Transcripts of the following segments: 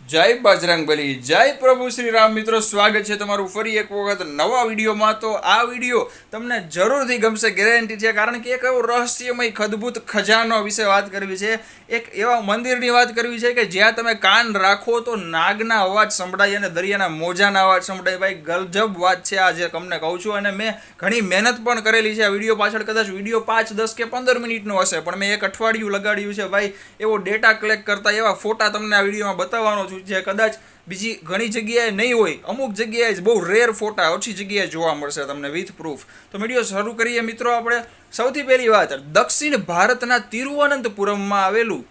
જય બજરંગબલી, જય પ્રભુ શ્રી રામ. મિત્રો, સ્વાગત છે તમારું ફરી એક વખત નવા વિડીયોમાં. તો આ વિડીયો તમને જરૂરથી ગમશે, ગેરંટી છે, કારણ કે એક એવો રહસ્યમય અદ્ભુત ખજાનો વિશે વાત કરવી છે. એક એવા મંદિરની વાત કરવી છે કે જ્યાં તમે કાન રાખો તો નાગના અવાજ સંભળાય અને દરિયાના મોજાના અવાજ સંભળાય. ભાઈ, ગજબ વાત છે આ જે તમને કહું છું. અને મેં ઘણી મહેનત પણ કરેલી છે આ વિડીયો પાછળ. કદાચ વિડીયો 5, 10 કે 15 મિનિટનો હશે, પણ મેં એક અઠવાડિયું લગાડ્યું છે ભાઈ એવો ડેટા કલેક્ટ કરતા, એવા ફોટા તમને આ વિડીયોમાં બતાવવાનો છું જે કદાચ બીજી ઘણી જગ્યાએ નહીં હોય. અમુક જગ્યાએ જ બહુ રેર ફોટા ઓછી જગ્યાએ જોવા મળશે તમને વિથ પ્રૂફ. તો વિડીયો શરૂ કરીએ મિત્રો. આપણે સૌથી પહેલી વાત, દક્ષિણ ભારતના તિરુવનંતપુરમમાં આવેલું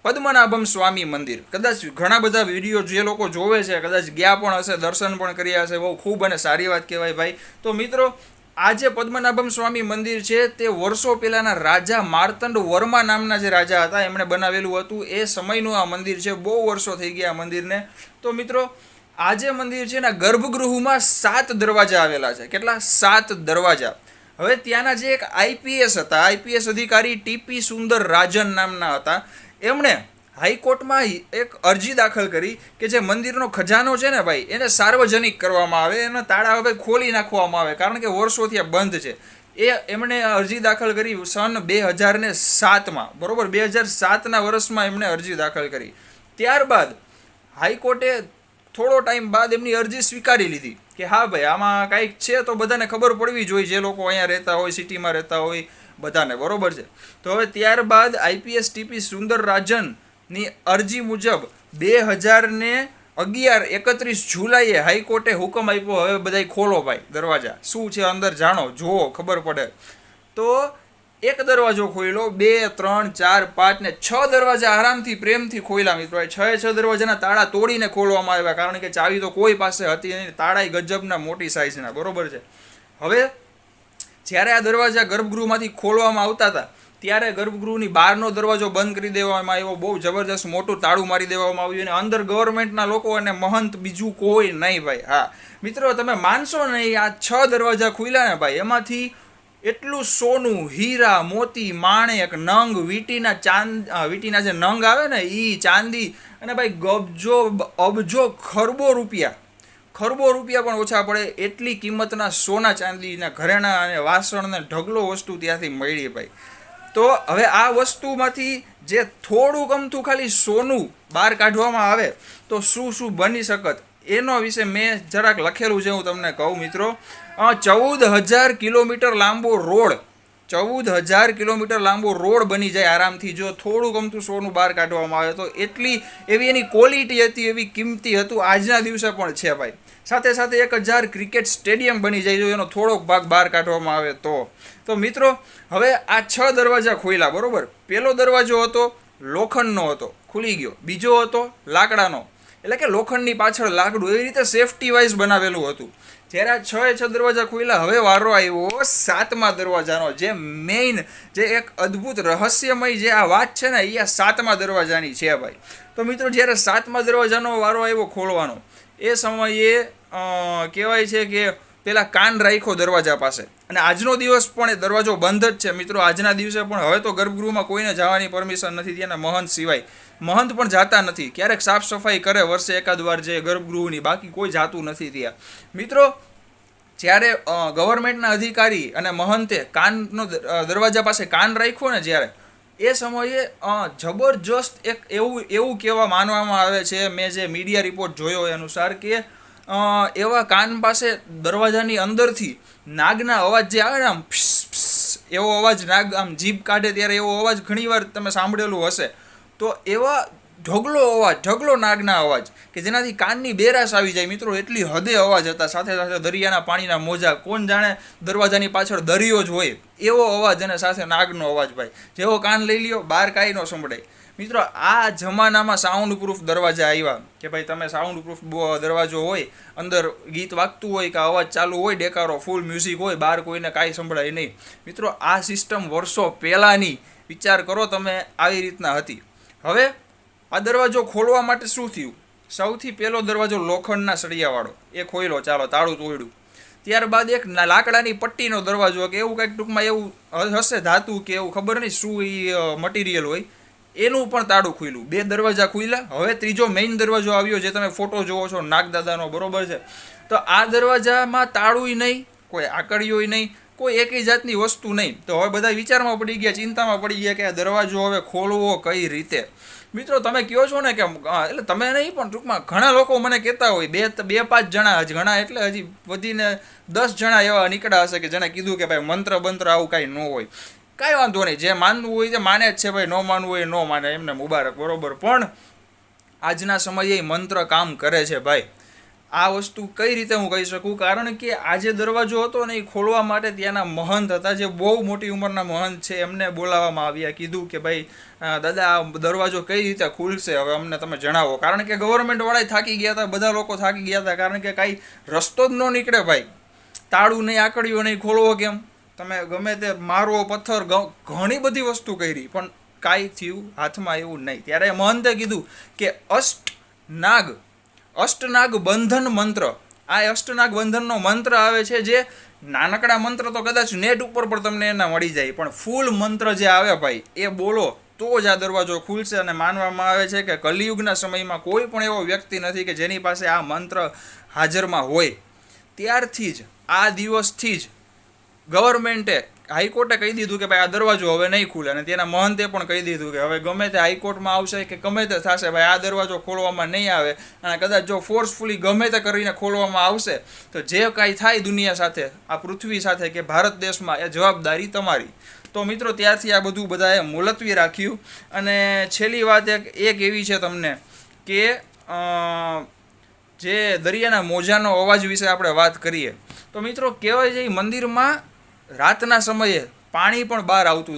પદ્મનાભમ સ્વામી મંદિર. કદાચ ઘણા બધા વિડીયો જે લોકો જોવે છે કદાચ ગયા પણ હશે, દર્શન પણ કર્યા હશે. બહુ ખૂબ અને સારી વાત કહેવાય ભાઈ. તો મિત્રો, આ જે પદ્મનાભમ સ્વામી મંદિર છે તે વર્ષો પહેલાંના રાજા માર્તંડ વર્મા નામના જે રાજા હતા એમણે બનાવેલું હતું. એ સમયનું આ મંદિર છે. બહુ વર્ષો થઈ ગયા આ મંદિરને. તો મિત્રો, આ જે મંદિર છે ને, ગર્ભગૃહમાં 7 દરવાજા આવેલા છે. કેટલા? 7 દરવાજા. હવે ત્યાંના જે એક આઈપીએસ હતા, આઈપીએસ અધિકારી ટીપી સુંદર રાજન નામના હતા, એમણે હાઈકોર્ટમાં એક અરજી દાખલ કરી કે જે મંદિરનો ખજાનો છે ને ભાઈ, એને સાર્વજનિક કરવામાં આવે, એના તાળા હવે ખોલી નાખવામાં આવે, કારણ કે વર્ષોથી આ બંધ છે. એમણે અરજી દાખલ કરી સન 2007માં, બરોબર, 2007ના વર્ષમાં એમણે અરજી દાખલ કરી. ત્યારબાદ હાઈકોર્ટે થોડો ટાઈમ બાદ એમની અરજી સ્વીકારી લીધી કે હા ભાઈ, આમાં કાંઈક છે તો બધાને ખબર પડવી જોઈએ, જે લોકો અહીંયા રહેતા હોય, સિટીમાં રહેતા હોય બધાને, બરોબર છે. તો હવે ત્યારબાદ આઈપીએસ ટીપી સુંદર રાજનની અરજી મુજબ 2011 31 જુલાઈએ હાઈકોર્ટે હુકમ આપ્યો, હવે બધાય ખોલો ભાઈ દરવાજા, શું છે અંદર જાણો, જુઓ, ખબર પડે. તો એક દરવાજો ખોલ્યો, 2, 3, 4, 5 ને 6 દરવાજા આરામથી પ્રેમથી ખોલ્યા મિત્રો. 6 દરવાજાના તાળા તોડીને ખોલવામાં આવ્યા, કારણ કે ચાવી તો કોઈ પાસે હતી નહીં. તાળાય ગજબના મોટી સાઇઝના, બરોબર છે. હવે જ્યારે આ દરવાજા ગર્ભગૃહમાંથી ખોલવામાં આવતા હતા ત્યારે ગર્ભગૃહની બહારનો દરવાજો બંધ કરી દેવામાં આવ્યો. બહુ જબરજસ્ત મોટું તાળું મારી દેવામાં આવ્યું. અને અંદર ગવર્મેન્ટના લોકો અને મહંત બીજું કોઈ નહીં ભાઈ. હા મિત્રો, તમે માનશો નહીં, આ 6 દરવાજા ખુલ્યા ને ભાઈ, એમાંથી એટલું સોનું, હીરા, મોતી, માણેક, નંગ, વીટીના જે નંગ આવે ને એ, ચાંદી, અને ભાઈ અબજો ખરબો રૂપિયા પણ ઓછા પડે એટલી કિંમતના સોના ચાંદીના ઘરેણાં અને વાસણ ને ઢગલો વસ્તુ ત્યાંથી મળી ભાઈ. તો હવે આ વસ્તુમાંથી જે થોડું ગમતું ખાલી સોનું બહાર કાઢવામાં આવે તો શું શું બની શકત, એનો વિશે મેં જરાક લખેલું છે, હું તમને કહું મિત્રો. 14,000 કિલોમીટર લાંબો રોડ, 14,000 કિલોમીટર લાંબો રોડ બની જાય આરામથી જો થોડું ગમતું સોનું બહાર કાઢવામાં આવે તો. એટલી એવી એની ક્વોલિટી હતી, એવી કિંમતી હતું, આજના દિવસે પણ છે ભાઈ. સાથે સાથે 1,000 ક્રિકેટ સ્ટેડિયમ બની જાય જો એનો થોડોક ભાગ બહાર કાઢવામાં આવે તો. તો મિત્રો, હવે આ 6 દરવાજા ખોલ્યા, બરોબર. પહેલો દરવાજો હતો લોખંડનો હતો, ખુલી ગયો. બીજો હતો લાકડાનો, એટલે કે લોખંડની પાછળ લાકડું, એવી રીતે સેફટી વાઇઝ બનાવેલું હતું. જ્યારે આ 6 દરવાજા ખુલ્યા, હવે વારો આવ્યો 7મા દરવાજાનો. જે મેઇન, જે એક અદ્ભુત રહસ્યમય જે આ વાત છે ને, એ આ 7મા દરવાજાની છે ભાઈ. તો મિત્રો, જ્યારે 7મા દરવાજાનો વારો આવ્યો ખોલવાનો, એ સમયે કહેવાય છે કે પેલા કાન રાખ્યો દરવાજા પાસે. અને આજનો દિવસ પણ એ દરવાજો બંધ જ છે મિત્રો. આજના દિવસે પણ હવે તો ગર્ભગૃહમાં કોઈને જવાની પરમિશન નથી, ત્યાંના મહંત સિવાય. મહંત પણ જાતા નથી, ક્યારેક સાફ સફાઈ કરે વર્ષે એકાદ વાર જે ગર્ભગૃહની, બાકી કોઈ જાતું નથી ત્યાં મિત્રો. જ્યારે ગવર્મેન્ટના અધિકારી અને મહંતે કાનનો દરવાજા પાસે કાન રાખ્યો ને જ્યારે, એ સમયે જબરજસ્ત એક એવું કહેવા માનવામાં આવે છે, મેં જે મીડિયા રિપોર્ટ જોયો એ અનુસાર, કે એવા કાન પાસે દરવાજાની અંદરથી નાગના અવાજ જે આવે ને, આમ એવો અવાજ, નાગ આમ જીભ કાઢે ત્યારે એવો અવાજ ઘણીવાર તમે સાંભળેલું હશે. તો એવા ઢગલો નાગના અવાજ કે જેનાથી કાનની બેરાશ આવી જાય મિત્રો, એટલી હદે અવાજ હતા. સાથે સાથે દરિયાના પાણીના મોજા, કોણ જાણે દરવાજાની પાછળ દરિયો જ હોય એવો અવાજ, અને સાથે નાગનો અવાજ ભાઈ. જેવો કાન લઈ લ્યો, બહાર કાંઈ ન સંભળાય મિત્રો. આ જમાનામાં સાઉન્ડ પ્રૂફ દરવાજા આવ્યા કે ભાઈ તમે સાઉન્ડ પ્રૂફ દરવાજો હોય, અંદર ગીત વાગતું હોય કે અવાજ ચાલુ હોય, ડેકારો ફૂલ મ્યુઝિક હોય, બહાર કોઈને કાંઈ સંભળાય નહીં મિત્રો. આ સિસ્ટમ વર્ષો પહેલાંની વિચાર કરો તમે, આવી રીતના હતી. હવે આ દરવાજો ખોલવા માટે શું થયું? સૌથી પહેલો દરવાજો લોખંડના સળિયાવાળો એ ખોલ્યો, ચાલો તાળું તોડ્યું. ત્યારબાદ એક લાકડાની પટ્ટીનો દરવાજો કે એવું કંઈક ટૂંકમાં એવું હશે, ધાતુ કે એવું, ખબર નહીં શું એ મટીરિયલ હોય, એનું પણ તાળું ખુલ્યું, 2 દરવાજા ખુલ્યા. હવે ત્રીજો મેઇન દરવાજો આવ્યો, જે તમે ફોટો જોવો છો નાગદાદાનો, બરોબર છે. તો આ દરવાજામાં તાળુંય નહીં, કોઈ આકડીઓય નહીં, કોઈ એકેય જાતની વસ્તુ નહીં. તો હવે બધા વિચારમાં પડી ગયા, ચિંતામાં પડી ગયા કે આ દરવાજો હવે ખોલવો કઈ રીતે. મિત્રો તમે કહો છો ને કે એટલે તમે નહીં પણ ટૂંકમાં ઘણા લોકો મને કહેતા હોય, 2-5 જણા, ઘણા એટલે હજી વધીને 10 જણા એવા નીકળ્યા હશે કે જેને કીધું કે ભાઈ મંત્ર બંત્ર આવું કાંઈ ન હોય. કાંઈ વાંધો નહીં, જે માનવું હોય તે માને જ છે ભાઈ, ન માનવું હોય ન માને, એમને મુબારક, બરોબર. પણ આજના સમયે મંત્ર કામ કરે છે ભાઈ. આ વસ્તુ કઈ રીતે હું કહી શકું, કારણ કે આ જે દરવાજો હતો ને એ ખોલવા માટે ત્યાંના મહંત હતા, જે બહુ મોટી ઉંમરના મહંત છે, એમને બોલાવવામાં આવ્યા. કીધું કે ભાઈ દાદા આ દરવાજો કઈ રીતે ખુલશે, હવે અમને તમે જણાવો. કારણ કે ગવર્મેન્ટવાળા થાકી ગયા હતા, બધા લોકો થાકી ગયા હતા, કારણ કે કાંઈ રસ્તો જ ન નીકળે ભાઈ. તાળું નહીં, આકડીઓ નહીં, ખોલવો કેમ? તમે ગમે તે મારો પથ્થર, ઘણી બધી વસ્તુ કરી, પણ કાંઈ થયું હાથમાં એવું નહીં. ત્યારે મહંતે કીધું કે અષ્ટનાગ બંધન મંત્ર. આ અષ્ટનાગ બંધનનો મંત્ર આવે છે, જે નાનકડા મંત્ર તો કદાચ નેટ ઉપર પણ તમને એના મળી જાય, પણ ફૂલ મંત્ર જે આવે ભાઈ એ બોલો તો જ આ દરવાજો ખુલશે. અને માનવામાં આવે છે કે કલિયુગના સમયમાં કોઈ પણ એવો વ્યક્તિ નથી કે જેની પાસે આ મંત્ર હાજરમાં હોય. ત્યારથી જ આ દિવસથી જ ગવર્મેન્ટે, હાઈકોર્ટે કહી દીધું કે ભાઈ આ દરવાજો હવે નહીં ખુલે. અને તેના મહંતે પણ કહી દીધું કે હવે ગમે તે હાઈકોર્ટમાં આવશે કે ગમે તે થશે ભાઈ, આ દરવાજો ખોલવામાં નહીં આવે. અને કદાચ જો ફોર્સફુલી ગમે તે કરીને ખોલવામાં આવશે તો જે કાંઈ થાય દુનિયા સાથે, આ પૃથ્વી સાથે કે ભારત દેશમાં, એ જવાબદારી તમારી. તો મિત્રો ત્યારથી આ બધું બધાએ મુલતવી રાખ્યું. અને છેલ્લી વાત એક એવી છે તમને કે જે દરિયાના મોજાનો અવાજ વિશે આપણે વાત કરીએ તો મિત્રો કહેવાય છે મંદિરમાં રાતના સમયે પાણી પણ બહાર આવતું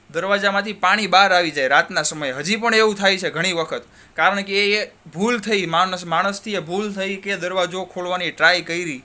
દરવાજામાંથી પાણી બહાર આવી જાય રાતના સમયે. હજી પણ એવું થાય છે ઘણી વખત, કારણ કે એ ભૂલ થઈ, માણસથી એ ભૂલ થઈ કે દરવાજો ખોલવાની ટ્રાય કરી.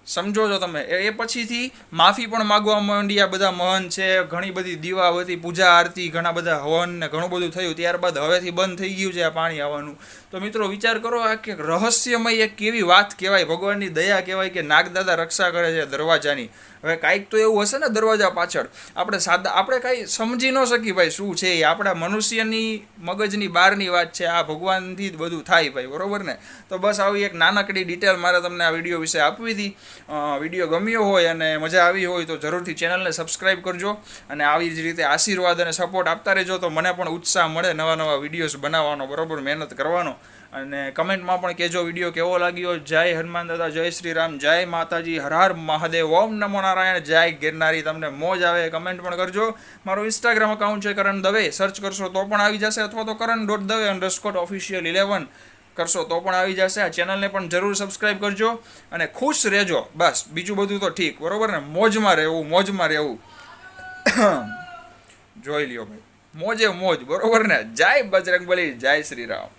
સમજો છો તમે? એ પછીથી માફી પણ માગવા માંડ્યા બધા મહંત છે, ઘણી બધી દીવાબત્તી, પૂજા આરતી, ઘણા બધા હવન ને ઘણું બધું થયું. ત્યારબાદ હવેથી બંધ થઈ ગયું છે આ પાણી આવવાનું. તો મિત્રો વિચાર કરો, આ કે રહસ્યમય એક કેવી વાત કહેવાય, ભગવાનની દયા કહેવાય કે નાગદાદા રક્ષા કરે છે દરવાજાની. હવે કાંઈક તો એવું હશે ને દરવાજા પાછળ, આપણે કાંઈ સમજી ન શકીએ ભાઈ શું છે એ. આપણા મનુષ્યની મગજની બહારની વાત છે, આ ભગવાનથી જ બધું થાય ભાઈ, બરોબર ને? તો બસ આવી એક નાનકડી ડિટેલ મારે તમને આ વિડીયો વિશે આપવી હતી. વિડીયો ગમ્યો હોય અને મજા આવી હોય તો જરૂરથી ચેનલને સબસ્ક્રાઈબ કરજો, અને આવી જ રીતે આશીર્વાદ અને સપોર્ટ આપતા રહેજો, તો મને પણ ઉત્સાહ મળે નવા વિડીયોઝ બનાવવાનો, બરોબર, મહેનત કરવાનો. અને કમેન્ટમાં પણ કહેજો વિડીયો કેવો લાગ્યો. જય હનુમાન દાદા, જય શ્રી રામ, જય માતાજી, હર હર મહાદેવ, ઓમ નમો નારાયણ, જય ગિરનારી. તમને મોજ આવે કમેન્ટ પણ કરજો. મારું ઇન્સ્ટાગ્રામ અકાઉન્ટ છે કરણ દવે, સર્ચ કરશો તો પણ આવી જશે, અથવા તો karan.dave_official11 કરશો તો પણ આવી જશે. આ ચેનલને પણ જરૂર સબસ્ક્રાઈબ કરજો અને ખુશ રહેજો. બસ બીજું બધું તો ઠીક, બરોબર ને? મોજમાં રહેવું જોઈ લ્યો ભાઈ, મોજે મોજ, બરોબર ને? જય બજરંગબલી, જય શ્રી રામ.